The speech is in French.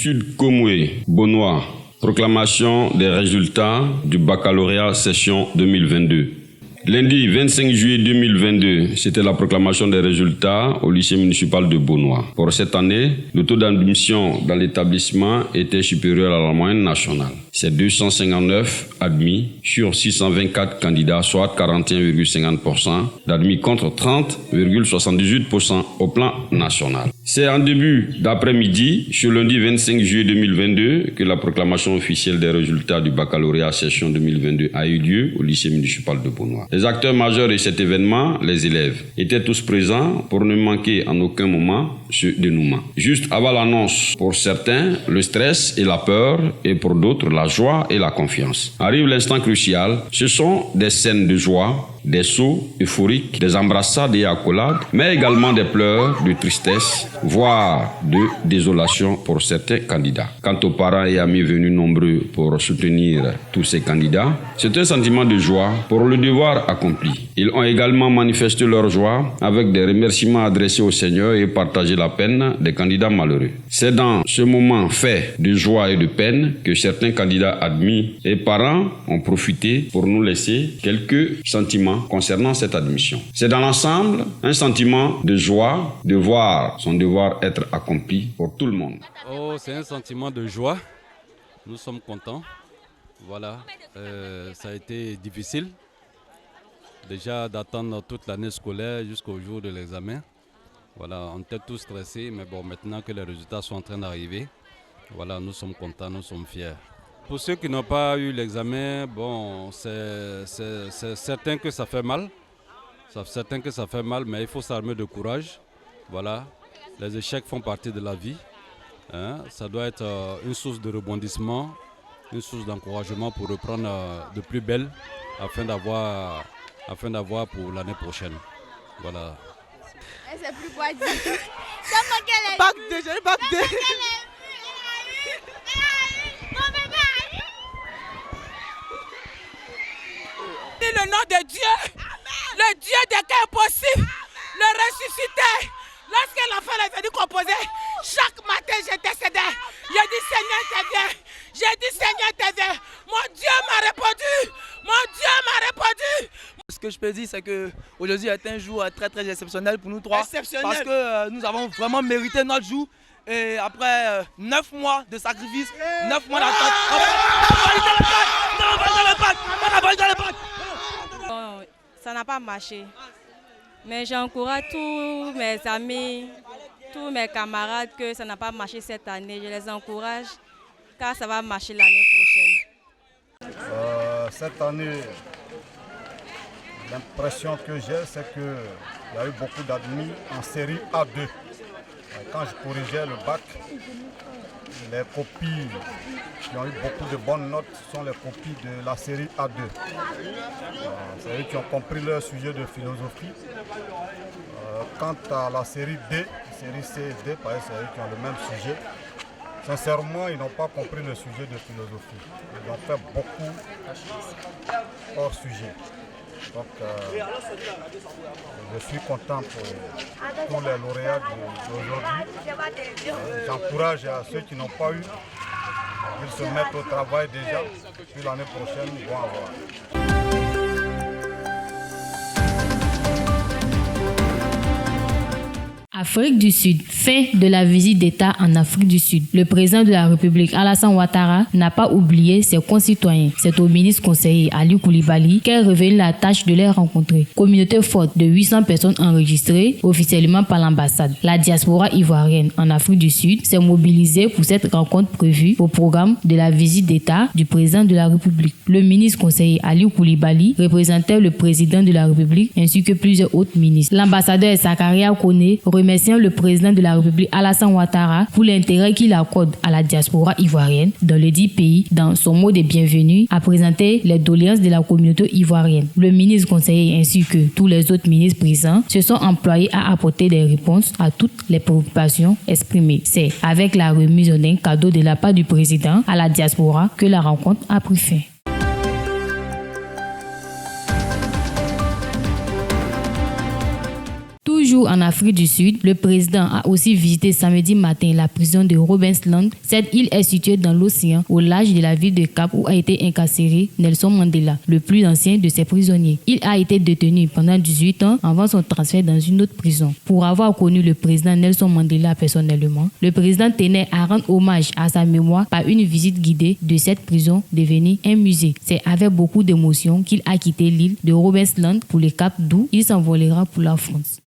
Sud Komoué, Bonois, proclamation des résultats du baccalauréat session 2022. Lundi 25 juillet 2022, c'était la proclamation des résultats au lycée municipal de Bonois. Pour cette année, le taux d'admission dans l'établissement était supérieur à la moyenne nationale. C'est 259 admis sur 624 candidats, soit 41,50% d'admis contre 30,78% au plan national. C'est en début d'après-midi, ce lundi 25 juillet 2022, que la proclamation officielle des résultats du baccalauréat session 2022 a eu lieu au lycée municipal de Bonois. Les acteurs majeurs de cet événement, les élèves, étaient tous présents pour ne manquer en aucun moment ce dénouement. Juste avant l'annonce, pour certains, le stress et la peur, et pour d'autres, la joie et la confiance. Arrive l'instant crucial, ce sont des scènes de joie, des sauts euphoriques, des embrassades et accolades, mais également des pleurs, de tristesse, voire de désolation pour certains candidats. Quant aux parents et amis venus nombreux pour soutenir tous ces candidats, c'est un sentiment de joie pour le devoir accompli. Ils ont également manifesté leur joie avec des remerciements adressés au Seigneur et partagé la peine des candidats malheureux. C'est dans ce moment fait de joie et de peine que certains candidats admis et parents ont profité pour nous laisser quelques sentiments concernant cette admission. C'est dans l'ensemble un sentiment de joie de voir son devoir être accompli pour tout le monde. C'est un sentiment de joie. Nous sommes contents. Voilà, ça a été difficile déjà d'attendre toute l'année scolaire jusqu'au jour de l'examen. Voilà, on était tous stressés, mais bon, maintenant que les résultats sont en train d'arriver, voilà, nous sommes contents, nous sommes fiers. Pour ceux qui n'ont pas eu l'examen, bon, c'est certain que ça fait mal. C'est certain que ça fait mal, mais il faut s'armer de courage. Voilà, les échecs font partie de la vie. Ça doit être une source de rebondissement, une source d'encouragement pour reprendre de plus belle afin d'avoir pour l'année prochaine. Voilà. C'est plus quoi dire. Bac 2, j'ai eu bac 2. Le nom de Dieu, le Dieu des cas impossibles, le ressuscité. Lorsque l'enfant est venu composer, chaque matin j'intercédais. J'ai dit Seigneur interviens, j'ai dit Seigneur interviens. Mon Dieu m'a répondu, mon Dieu m'a répondu. Ce que je peux dire, c'est qu'aujourd'hui est un jour très très exceptionnel pour nous trois. Exceptionnel. Parce que nous avons vraiment mérité notre jour. Et après 9 mois de sacrifice, 9 mois d'attente, on va valider le bac. Ça n'a pas marché. Mais j'encourage tous mes amis, tous mes camarades que ça n'a pas marché cette année. Je les encourage car ça va marcher l'année prochaine. Cette année, l'impression que j'ai, c'est qu'il y a eu beaucoup d'admis en série A2. Quand je corrigeais le bac, les copies qui ont eu beaucoup de bonnes notes sont les copies de la série A2. C'est eux qui ont compris leur sujet de philosophie. Quant à la série D, série C et D, c'est eux qui ont le même sujet. Sincèrement, ils n'ont pas compris le sujet de philosophie. Ils ont fait beaucoup hors sujet. Donc, je suis content pour tous les lauréats d'aujourd'hui. J'encourage à ceux qui n'ont pas eu, ils se mettent au travail déjà, puis l'année prochaine, ils vont avoir. Afrique du Sud. Fin de la visite d'État en Afrique du Sud. Le président de la République, Alassane Ouattara, n'a pas oublié ses concitoyens. C'est au ministre conseiller Ali Koulibaly qu'est revenue la tâche de les rencontrer. Communauté forte de 800 personnes enregistrées officiellement par l'ambassade. La diaspora ivoirienne en Afrique du Sud s'est mobilisée pour cette rencontre prévue au programme de la visite d'État du président de la République. Le ministre conseiller Ali Koulibaly représentait le président de la République ainsi que plusieurs autres ministres. L'ambassadeur Zakaria Kone remerciant le président de la République Alassane Ouattara pour l'intérêt qu'il accorde à la diaspora ivoirienne dans le dit pays. Dans son mot de bienvenue, a présenté les doléances de la communauté ivoirienne. Le ministre conseiller ainsi que tous les autres ministres présents se sont employés à apporter des réponses à toutes les préoccupations exprimées. C'est avec la remise d'un cadeau de la part du président à la diaspora que la rencontre a pris fin. Toujours en Afrique du Sud, le président a aussi visité samedi matin la prison de Robbenskland. Cette île est située dans l'océan, au large de la ville de Cap où a été incarcéré Nelson Mandela, le plus ancien de ses prisonniers. Il a été détenu pendant 18 ans avant son transfert dans une autre prison. Pour avoir connu le président Nelson Mandela personnellement, le président tenait à rendre hommage à sa mémoire par une visite guidée de cette prison devenue un musée. C'est avec beaucoup d'émotion qu'il a quitté l'île de Robbenskland pour le Cap d'où il s'envolera pour la France.